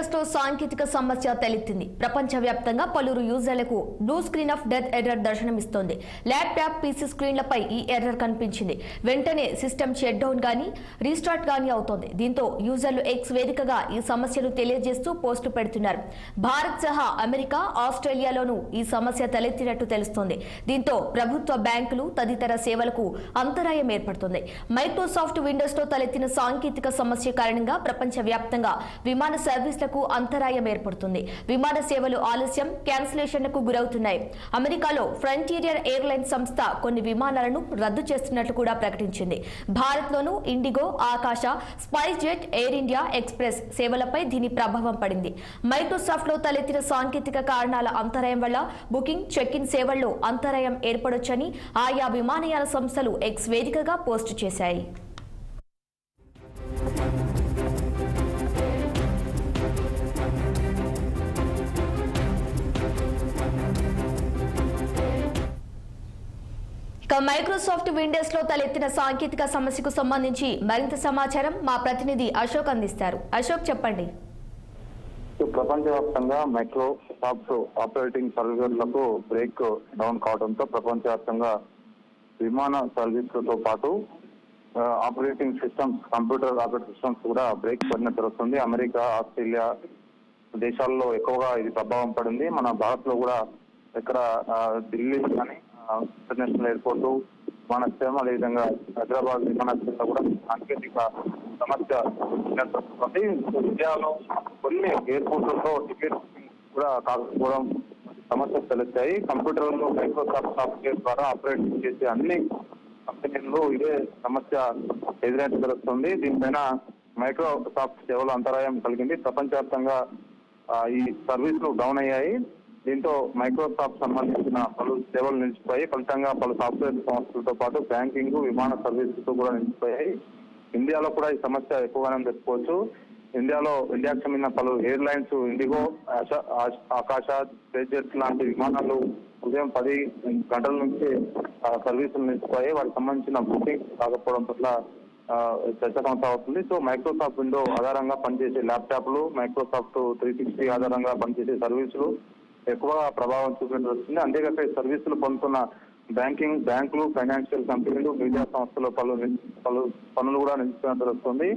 Windows తో సాంకేతిక సమస్య తలెత్తింది. ప్రపంచవ్యాప్తంగా పలువురు యూజర్లకు blue screen of death error దర్శనమిస్తోంది. ల్యాప్టాప్, పీసీ స్క్రీన్లపై ఈ ఎర్రర్ కనిపించింది. వెంటనే సిస్టమ్ షట్ డౌన్ గానీ రీస్టార్ట్ గానీ అవుతోంది. దీంతో యూజర్లు ఎక్స్ వేదికగా ఈ సమస్యను తెలియజేస్తూ పోస్టు పెడుతున్నారు. భారత్ సహా అమెరికా, ఆస్ట్రేలియాలోనూ ఈ సమస్య తలెత్తినట్టు తెలుస్తోంది. దీంతో ప్రభుత్వ బ్యాంకులు తదితర సేవలకు అంతరాయం ఏర్పడుతోంది. మైక్రోసాఫ్ట్ విండోస్ తో తలెత్తిన సాంకేతిక సమస్య కారణంగా ప్రపంచవ్యాప్తంగా విమాన సర్వీసులకు అంతరాయం ఏర్పడుతుంది. విమాన సేవలు ఆలస్యం, క్యాన్సిలేషన్లకు గురవుతున్నాయి. అమెరికాలో ఫ్రంటియర్ ఎయిర్లైన్స్ సంస్థ కొన్ని విమానాలను రద్దు చేస్తున్నట్లు కూడా ప్రకటించింది. భారత్లోనూ ఇండిగో, ఆకాశ, spice jet, air India express సేవలపై దీని ప్రభావం పడింది. మైక్రోసాఫ్ట్ లో తలెత్తిన సాంకేతిక కారణాల అంతరాయం వల్ల బుకింగ్, చెక్ ఇన్ సేవల్లో అంతరాయం ఏర్పడొచ్చని ఆయా విమానయాన సంస్థలు ఎక్స్ వేదికగా పోస్టు చేశాయి. మైక్రోసాఫ్ట్ విండోస్ లో తలెత్తిన సాంకేతిక సమస్యకు సంబంధించి మరింత సమాచారం మా ప్రతినిధి అశోక్ అందిస్తారు. అశోక్, చెప్పండి. ప్రపంచవ్యాప్తంగా మైక్రోసాఫ్ట్ ఆపరేటింగ్ సర్వీసులకు బ్రేక్ డౌన్ కావడంతో ప్రపంచవ్యాప్తంగా విమాన సర్వీసులతో పాటు operating systems, computer operating systems కూడా బ్రేక్ పడినట్టు తెలుస్తుంది. అమెరికా, ఆస్ట్రేలియా దేశాల్లో ఎక్కువగా ఇది ప్రభావం పడింది. మన భారత్ లో కూడా ఇక్కడ ఢిల్లీ కానీ ఇంటర్నేషనల్ ఎయిర్పోర్టు విమానాశ్రయం, అదేవిధంగా హైదరాబాద్ విమానాశ్రయంలో కూడా సాంకేతిక సమస్య వచ్చినట్టు. ఇండియాలో కొన్ని ఎయిర్పోర్టుల్లో టికెట్ కూడా కాకపోవడం సమస్యలు తలెత్తాయి. కంప్యూటర్లో మైక్రోసాఫ్ట్ సాఫ్ట్వేర్ ద్వారా ఆపరేట్ చేసే అన్ని కంపెనీల్లో ఇదే సమస్య ఎదురైనట్టు తెలుస్తుంది. దీనిపైన మైక్రోసాఫ్ట్ సేవలు అంతరాయం కలిగింది. ప్రపంచవ్యాప్తంగా ఈ సర్వీసులు డౌన్ అయ్యాయి. దీంతో మైక్రోసాఫ్ట్ సంబంధించిన పలు సేవలు నిలిచిపోయాయి. ఫలితంగా పలు సాఫ్ట్వేర్ సంస్థలతో పాటు బ్యాంకింగ్, విమాన సర్వీసులతో కూడా నిలిచిపోయాయి. ఇండియాలో కూడా ఈ సమస్య ఎక్కువగానే చెప్పుకోవచ్చు. ఇండియాకు చెందిన పలు ఎయిర్లైన్స్, ఇండిగో, ఆకాశ, స్పైస్ జెట్ లాంటి విమానాలు ఉదయం 10 గంటల నుంచి సర్వీసులు నిలిచిపోయాయి. వాటికి సంబంధించిన బుకింగ్ కాకపోవడం పట్ల చర్చ కొనసాగుతుంది. సో మైక్రోసాఫ్ట్ విండో ఆధారంగా పనిచేసే ల్యాప్టాప్లు, మైక్రోసాఫ్ట్ 360 ఆధారంగా పనిచేసే సర్వీసులు ఎక్కువగా ప్రభావం చూపినట్టు వస్తుంది. అంతేకాక ఈ సర్వీసులు పొందుతున్న బ్యాంకులు, ఫైనాన్షియల్ కంపెనీలు, మీడియా సంస్థలు పలు పనులు కూడా నిలిచిపోయినట్టు వస్తుంది.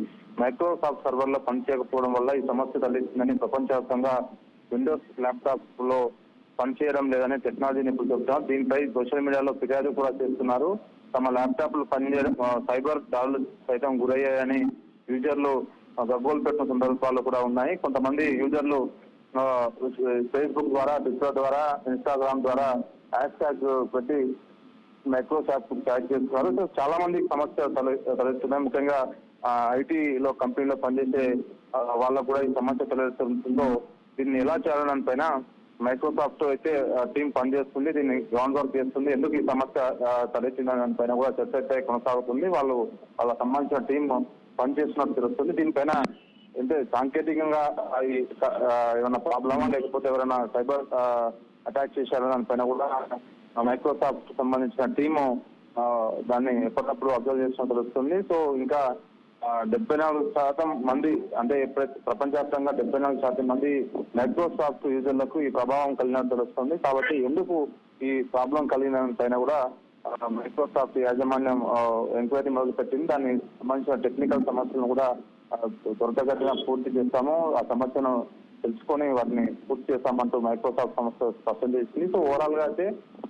మైక్రోసాఫ్ట్ సర్వర్లో పనిచేయకపోవడం వల్ల ఈ సమస్య తలెత్తిందని ప్రపంచవ్యాప్తంగా విండోస్ ల్యాప్టాప్ లో పనిచేయడం లేదని టెక్నాలజీ నిపుణులు చెబుతున్నారు. దీనిపై సోషల్ మీడియాలో ఫిర్యాదు కూడా చేస్తున్నారు. తమ ల్యాప్టాప్లు పనిచేయడం సైబర్ దాడులు సైతం గురయ్యాయని యూజర్లు గగ్గోలు పెట్టిన సందర్భాలు కూడా ఉన్నాయి. కొంతమంది యూజర్లు ఫేస్బుక్ ద్వారా, ట్విట్టర్ ద్వారా, ఇన్స్టాగ్రామ్ ద్వారా హ్యాష్ ట్యాగ్ పెట్టి మైక్రోసాఫ్ట్ ట్యాగ్ చేస్తున్నారు. సో చాలా మంది సమస్య తలెత్తున్నాయి. ముఖ్యంగా ఐటీలో కంపెనీలో పనిచేసే వాళ్ళకు కూడా ఈ సమస్య తలెత్తుందో దీన్ని ఎలా చేయాలని పైన మైక్రోసాఫ్ట్ అయితే టీం పనిచేస్తుంది, దీన్ని గ్రౌండ్ వర్క్ చేస్తుంది. ఎందుకు ఈ సమస్య తలెత్తిందని పైన కూడా చర్చ అయితే కొనసాగుతుంది. వాళ్ళ సంబంధించిన టీం పనిచేస్తున్నట్టు తెలుస్తుంది. దీనిపైన అంటే సాంకేతికంగా ఏమైనా ప్రాబ్లమా లేకపోతే ఎవరైనా సైబర్ అటాక్ చేశారని దానిపైన కూడా మైక్రోసాఫ్ట్ సంబంధించిన టీము దాన్ని ఎప్పటికప్పుడు అబ్జర్వ్ చేసినట్టు తెలుస్తుంది. సో ఇంకా 74% మంది, అంటే ప్రపంచవ్యాప్తంగా 74% మంది మైక్రోసాఫ్ట్ యూజర్లకు ఈ ప్రభావం కలిగినట్టు తెలుస్తుంది. కాబట్టి ఎందుకు ఈ ప్రాబ్లం కలిగిన పైన కూడా మైక్రోసాఫ్ట్ యాజమాన్యం ఎంక్వైరీ మొదలు పెట్టింది. దానికి సంబంధించిన టెక్నికల్ సమస్యలను కూడా త్వరితగతిన పూర్తి చేస్తాము, ఆ సమస్యను తెలుసుకొని వాటిని పూర్తి చేస్తామంటూ మైక్రోసాఫ్ట్ సంస్థ స్పష్టం చేసింది. సో ఓవరాల్ గా అయితే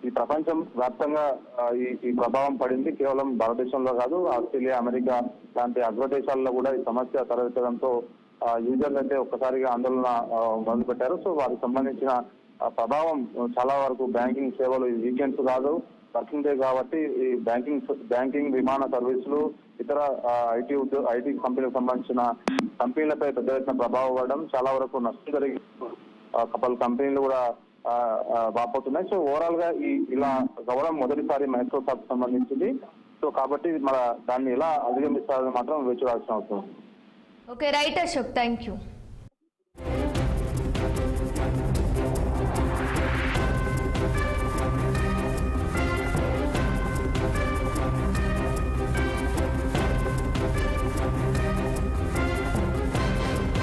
ఈ ప్రపంచం వ్యాప్తంగా ఈ ప్రభావం పడింది. కేవలం భారతదేశంలో కాదు, ఆస్ట్రేలియా, అమెరికా లాంటి అగ్రదేశాల్లో కూడా ఈ సమస్య తలెత్తడంతో యూజర్లు అయితే ఒక్కసారిగా ఆందోళన మొదలుపెట్టారు. సో వారికి సంబంధించిన ప్రభావం చాలా వరకు బ్యాంకింగ్ సేవలు, వీకెండ్స్ కాదు, వర్కింగ్ డే కాబట్టి ఈ బ్యాంకింగ్, విమాన సర్వీసులు, ఇతర ఐటీ కంపెనీలకు సంబంధించిన కంపెనీలపై పెద్ద ఎత్తున ప్రభావం పడడం, చాలా వరకు నష్టం జరిగి పలు కంపెనీలు కూడా వాపోతున్నాయి. సో ఓవరాల్ గా ఇలా కావడం మొదటిసారి మైక్రోసాఫ్ట్ సంబంధించింది. సో కాబట్టి మన దాన్ని ఎలా అధిగమిస్తారని మాత్రం వేచి చూడాల్సిన అవసరం. Okay, right Ashok, thank you.